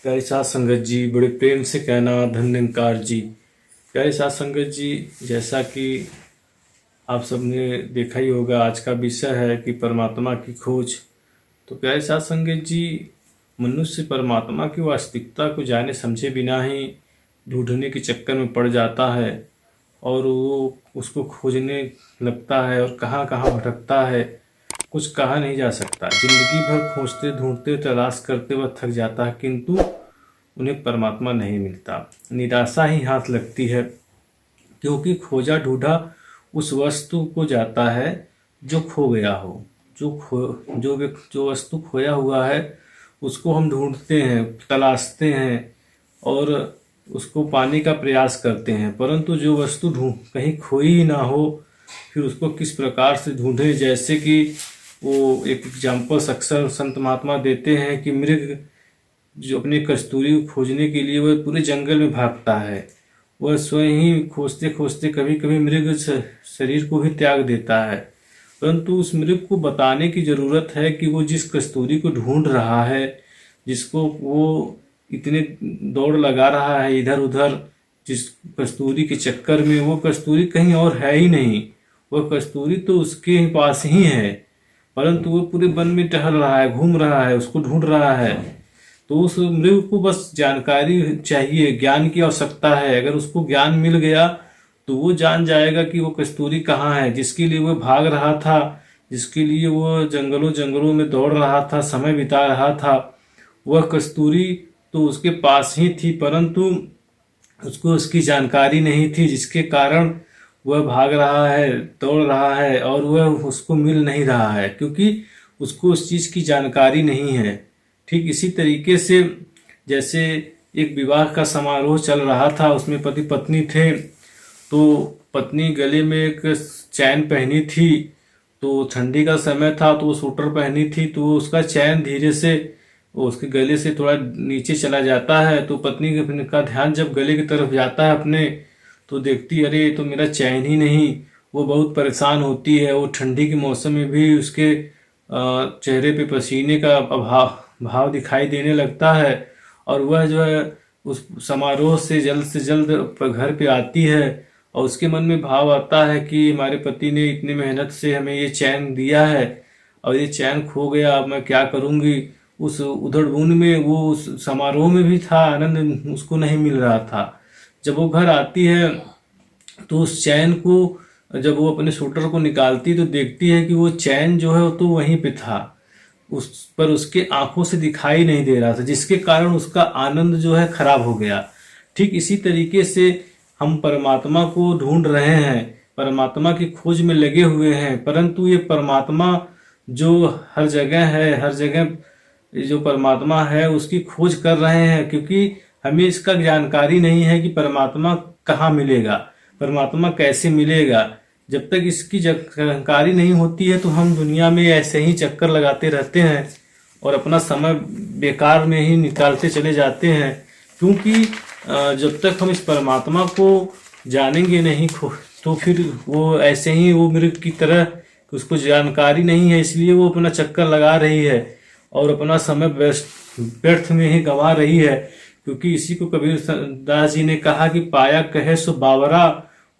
प्यारे साथ संगत जी, बड़े प्रेम से कहना धन्यकार जी। प्यारे साथ संगत जी, जैसा कि आप सबने देखा ही होगा, आज का विषय है कि परमात्मा की खोज। तो प्यारे साथ संगत जी, मनुष्य परमात्मा की वास्तविकता को जाने समझे बिना ही ढूंढने के चक्कर में पड़ जाता है और वो उसको खोजने लगता है और कहाँ कहाँ भटकता है, कुछ कहा नहीं जा सकता। जिंदगी भर खोजते ढूंढते तलाश करते वह थक जाता है, किंतु उन्हें परमात्मा नहीं मिलता। निराशा ही हाथ लगती है, क्योंकि खोजा ढूंढा उस वस्तु को जाता है जो खो गया हो। जो वस्तु खोया हुआ है उसको हम ढूंढते हैं, तलाशते हैं और उसको पाने का प्रयास करते हैं, परंतु जो वस्तु कहीं खोई ही ना हो, फिर उसको किस प्रकार से ढूंढें। जैसे कि वो एक एग्जाम्पल अक्सर संत महात्मा देते हैं कि मृग जो अपनी कस्तूरी को खोजने के लिए वह पूरे जंगल में भागता है, वह स्वयं ही खोजते खोजते कभी कभी मृग शरीर को भी त्याग देता है, परंतु उस मृग को बताने की जरूरत है कि वो जिस कस्तूरी को ढूंढ रहा है, जिसको वो इतने दौड़ लगा रहा है इधर उधर, जिस कस्तूरी के चक्कर में, वो कस्तूरी कहीं और है ही नहीं। वह कस्तूरी तो उसके पास ही है, परंतु वो पूरे वन में टहल रहा है, घूम रहा है, उसको ढूंढ रहा है। तो उस मृग को बस जानकारी चाहिए, ज्ञान की आवश्यकता है। अगर उसको ज्ञान मिल गया तो वो जान जाएगा कि वो कस्तूरी कहाँ है, जिसके लिए वो भाग रहा था, जिसके लिए वो जंगलों जंगलों में दौड़ रहा था, समय बिता रहा था। वह कस्तूरी तो उसके पास ही थी, परंतु उसको उसकी जानकारी नहीं थी, जिसके कारण वह भाग रहा है, दौड़ रहा है और वह उसको मिल नहीं रहा है, क्योंकि उसको उस चीज़ की जानकारी नहीं है। ठीक इसी तरीके से जैसे एक विवाह का समारोह चल रहा था, उसमें पति पत्नी थे, तो पत्नी गले में एक चैन पहनी थी, तो ठंडी का समय था तो वो स्वेटर पहनी थी, तो उसका चैन धीरे से उसके गले से थोड़ा नीचे चला जाता है। तो पत्नी का ध्यान जब गले की तरफ जाता है अपने, तो देखती अरे ये तो मेरा चैन ही नहीं। वो बहुत परेशान होती है। वो ठंडी के मौसम में भी उसके चेहरे पे पसीने का भाव दिखाई देने लगता है और वह जो है उस समारोह से जल्द घर पे आती है और उसके मन में भाव आता है कि हमारे पति ने इतनी मेहनत से हमें ये चैन दिया है और ये चैन खो गया, अब मैं क्या करूंगी। उस उधड़ बुन में वो उस समारोह में भी था, आनंद उसको नहीं मिल रहा था। जब वो घर आती है तो उस चैन को, जब वो अपने स्वेटर को निकालती तो देखती है कि वो चैन जो है वो तो वहीं पे था, उस पर उसके आंखों से दिखाई नहीं दे रहा था, जिसके कारण उसका आनंद जो है खराब हो गया। ठीक इसी तरीके से हम परमात्मा को ढूंढ रहे हैं, परमात्मा की खोज में लगे हुए हैं, परंतु ये परमात्मा जो हर जगह है, हर जगह जो परमात्मा है उसकी खोज कर रहे हैं, क्योंकि हमें इसका जानकारी नहीं है कि परमात्मा कहाँ मिलेगा, परमात्मा कैसे मिलेगा। जब तक इसकी जानकारी नहीं होती है तो हम दुनिया में ऐसे ही चक्कर लगाते रहते हैं और अपना समय बेकार में ही निकालते चले जाते हैं, क्योंकि जब तक हम इस परमात्मा को जानेंगे नहीं तो फिर वो ऐसे ही वो मृग की तरह, उसको जानकारी नहीं है, इसलिए वो अपना चक्कर लगा रही है और अपना समय व्यर्थ में ही गंवा रही है। क्योंकि इसी को कबीर दास जी ने कहा कि पाया कहे सो बावरा,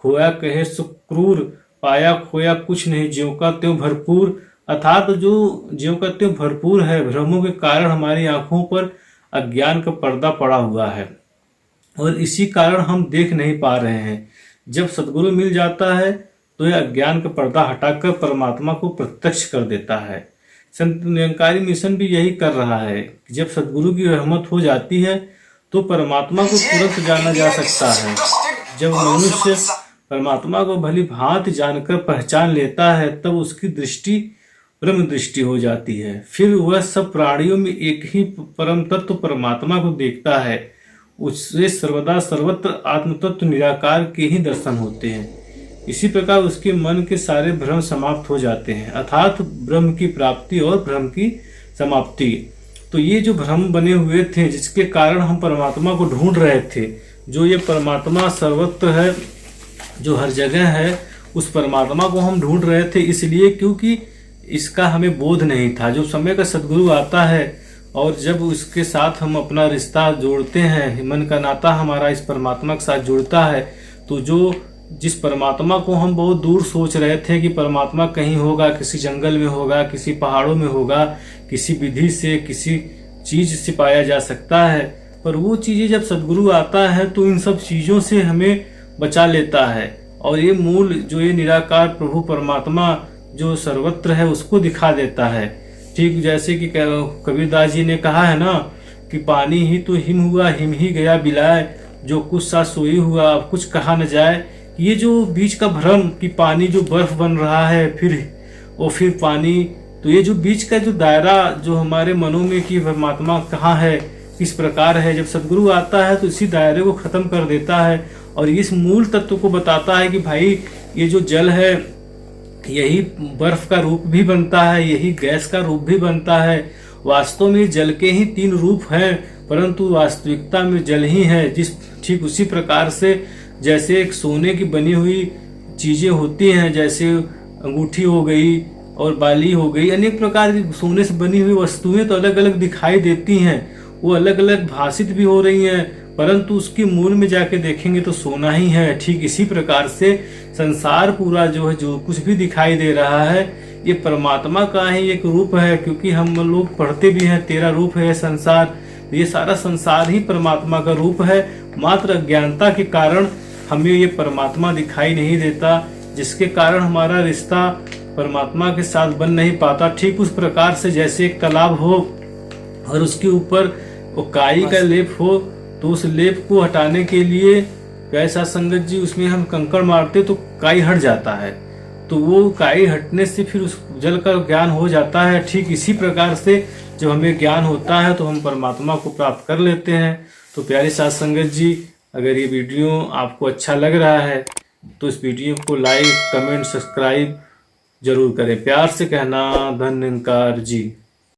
खोया कहे सो क्रूर, पाया खोया कुछ नहीं, ज्यों का त्यों भरपूर। अर्थात जो ज्यों का त्यों भरपूर है, भ्रमों के कारण हमारी आंखों पर अज्ञान का पर्दा पड़ा हुआ है और इसी कारण हम देख नहीं पा रहे हैं। जब सदगुरु मिल जाता है तो यह अज्ञान का पर्दा हटाकर परमात्मा को प्रत्यक्ष कर देता है। संत निरंकारी मिशन भी यही कर रहा है कि जब सदगुरु की रहमत हो जाती है तो परमात्मा को तुरंत जाना जा सकता है। जब मनुष्य परमात्मा को भली भांति जानकर पहचान लेता है तब उसकी दृष्टि ब्रह्म दृष्टि हो जाती है। फिर वह सब प्राणियों में एक ही परम तत्व परमात्मा को देखता है। उससे सर्वदा सर्वत्र आत्म तत्व निराकार के ही दर्शन होते हैं। इसी प्रकार उसके मन के सारे भ्रम समाप्त हो जाते हैं, अर्थात ब्रह्म की प्राप्ति और भ्रम की समाप्ति। तो ये जो भ्रम बने हुए थे, जिसके कारण हम परमात्मा को ढूंढ रहे थे, जो ये परमात्मा सर्वत्र है, जो हर जगह है, उस परमात्मा को हम ढूंढ रहे थे इसलिए क्योंकि इसका हमें बोध नहीं था। जो समय का सदगुरु आता है और जब उसके साथ हम अपना रिश्ता जोड़ते हैं, मन का नाता हमारा इस परमात्मा के साथ जुड़ता है, तो जिस परमात्मा को हम बहुत दूर सोच रहे थे कि परमात्मा कहीं होगा, किसी जंगल में होगा, किसी पहाड़ों में होगा, किसी विधि से, किसी चीज से पाया जा सकता है, पर वो चीजें जब सदगुरु आता है तो इन सब चीजों से हमें बचा लेता है और ये मूल जो ये निराकार प्रभु परमात्मा जो सर्वत्र है उसको दिखा देता है। ठीक जैसे कि कबीरदास जी ने कहा है ना कि पानी ही तो हिम हुआ, हिम ही गया बिलाए, जो कुछ सा सोई हुआ अब कुछ कहा न जाए। ये जो बीच का भ्रम कि पानी जो बर्फ बन रहा है फिर पानी, तो ये जो बीच का जो दायरा जो हमारे मनों में कि परमात्मा कहाँ है, किस प्रकार है, जब सदगुरु आता है तो इसी दायरे को खत्म कर देता है और इस मूल तत्व को बताता है कि भाई ये जो जल है यही बर्फ का रूप भी बनता है, यही गैस का रूप भी बनता है। वास्तव में जल के ही 3 रूप हैं, परंतु वास्तविकता में जल ही है। ठीक उसी प्रकार से जैसे एक सोने की बनी हुई चीजें होती हैं, जैसे अंगूठी हो गई और बाली हो गई, अनेक प्रकार की सोने से बनी हुई वस्तुएं तो अलग अलग दिखाई देती हैं, वो अलग अलग भाषित भी हो रही हैं, परंतु उसके मूल में जाके देखेंगे तो सोना ही है। ठीक इसी प्रकार से संसार पूरा जो है, जो कुछ भी दिखाई दे रहा है, ये परमात्मा का ही एक रूप है, क्योंकि हम लोग पढ़ते भी हैं 13 रूप है संसार, ये सारा संसार ही परमात्मा का रूप है। मात्र अज्ञानता के कारण हमें ये परमात्मा दिखाई नहीं देता, जिसके कारण हमारा रिश्ता परमात्मा के साथ बन नहीं पाता। ठीक उस प्रकार से जैसे एक तालाब हो और उसके ऊपर वो काई का लेप हो, तो उस लेप को हटाने के लिए कैसा संगत जी उसमें हम कंकड़ मारते तो काई हट जाता है, तो वो काई हटने से फिर उस जल का ज्ञान हो जाता है। ठीक इसी प्रकार से जब हमें ज्ञान होता है तो हम परमात्मा को प्राप्त कर लेते हैं। तो प्यारे साथ संगत जी, अगर ये वीडियो आपको अच्छा लग रहा है तो इस वीडियो को लाइक, कमेंट, सब्सक्राइब जरूर करें। प्यार से कहना, धन्य निरंकार जी।